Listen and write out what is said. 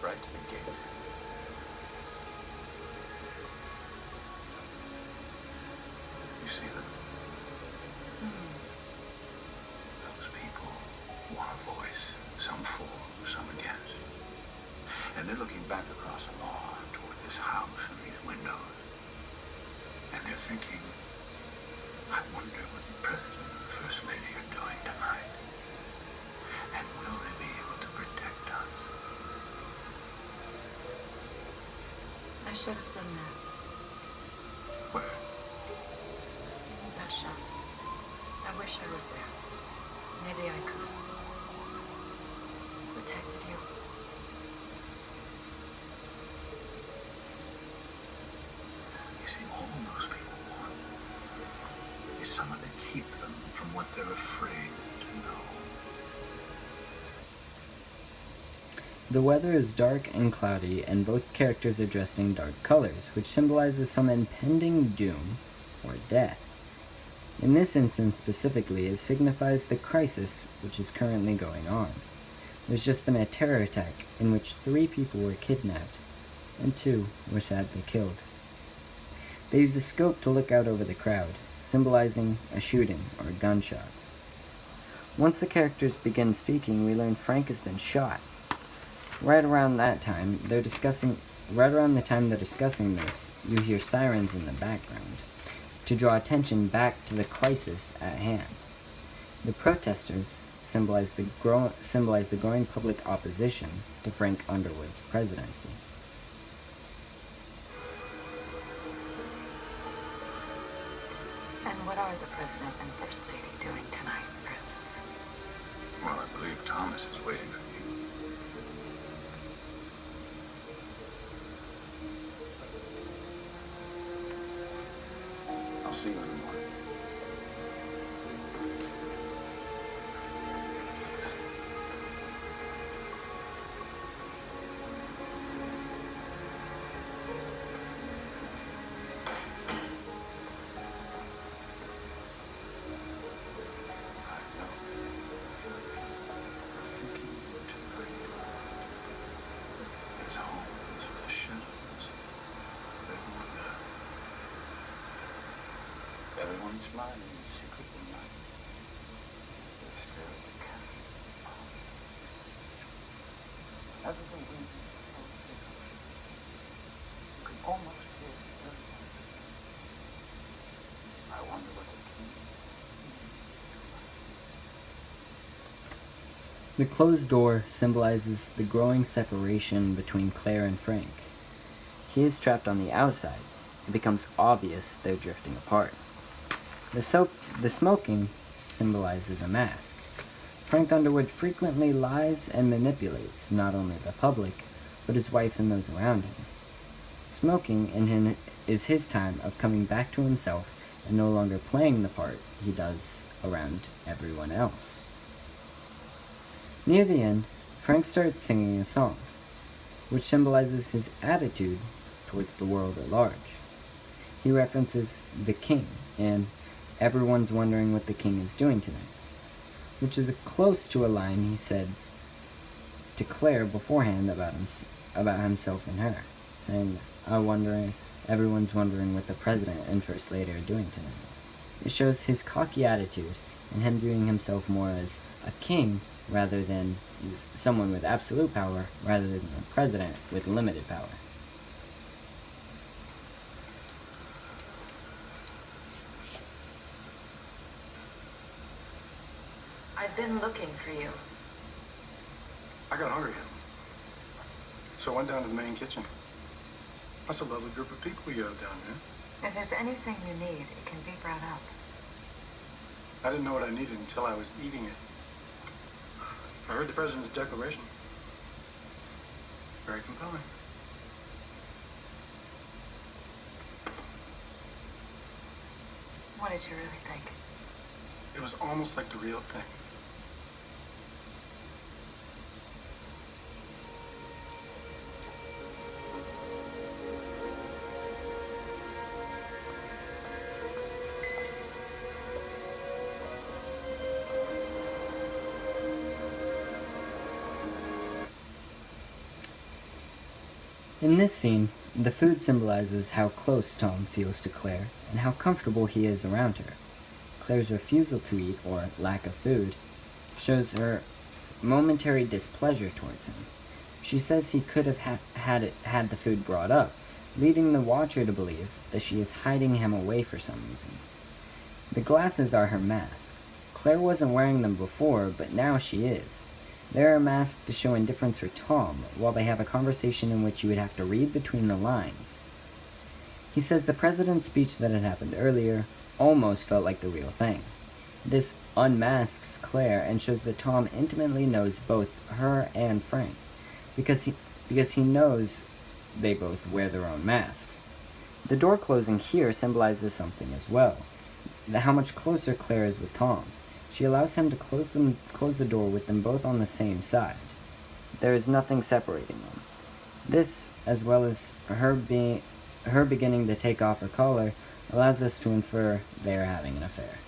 right to the gate. You see them? Those people want a voice, some for, some against. And they're looking back across the lawn toward this house and these windows. And they're thinking, I wonder what the President and the First Lady are doing tonight. And will they be able to protect us? I should have been there. Where? That shot. I wish I was there. Maybe I could have protected you. You see, all those people want is someone to keep them from what they're afraid to know. The weather is dark and cloudy, and both characters are dressed in dark colors, which symbolizes some impending doom or death. In this instance specifically, it signifies the crisis which is currently going on. There's just been a terror attack in which 3 people were kidnapped, and 2 were sadly killed. They use a scope to look out over the crowd, symbolizing a shooting or gunshots. Once the characters begin speaking, we learn Frank has been shot. Right around the time they're discussing this, you hear sirens in the background to draw attention back to the crisis at hand. The protesters symbolize the growing public opposition to Frank Underwood's presidency. And what are the President and First Lady doing tonight, Francis? Well, I believe Thomas is waiting for you. I'll see you in the morning. Everyone's mind is secretly mine. There's still the cat. Everything we do is so different. You can almost hear everyone. I wonder what the king is. The closed door symbolizes the growing separation between Claire and Frank. He is trapped on the outside. It becomes obvious they're drifting apart. The smoking symbolizes a mask. Frank Underwood frequently lies and manipulates not only the public, but his wife and those around him. Smoking in him is his time of coming back to himself and no longer playing the part he does around everyone else. Near the end, Frank starts singing a song, which symbolizes his attitude towards the world at large. He references the king and everyone's wondering what the king is doing tonight, which is close to a line he said to Claire beforehand about himself and her, saying, everyone's wondering what the President and First Lady are doing tonight. It shows his cocky attitude and him viewing himself more as a king rather than someone with absolute power, rather than a president with limited power. I've been looking for you. I got hungry. So I went down to the main kitchen. That's a lovely group of people you have down there. If there's anything you need, it can be brought up. I didn't know what I needed until I was eating it. I heard the president's declaration. Very compelling. What did you really think? It was almost like the real thing. In this scene, the food symbolizes how close Tom feels to Claire and how comfortable he is around her. Claire's refusal to eat, or lack of food, shows her momentary displeasure towards him. She says he could have had the food brought up, leading the watcher to believe that she is hiding him away for some reason. The glasses are her mask. Claire wasn't wearing them before, but now she is. They are masked to show indifference for Tom, while they have a conversation in which you would have to read between the lines. He says the president's speech that had happened earlier almost felt like the real thing. This unmasks Claire and shows that Tom intimately knows both her and Frank, because he knows they both wear their own masks. The door closing here symbolizes something as well, how much closer Claire is with Tom. She allows him to close the door with them both on the same side. There is nothing separating them. This, as well as her beginning to take off her collar, allows us to infer they are having an affair.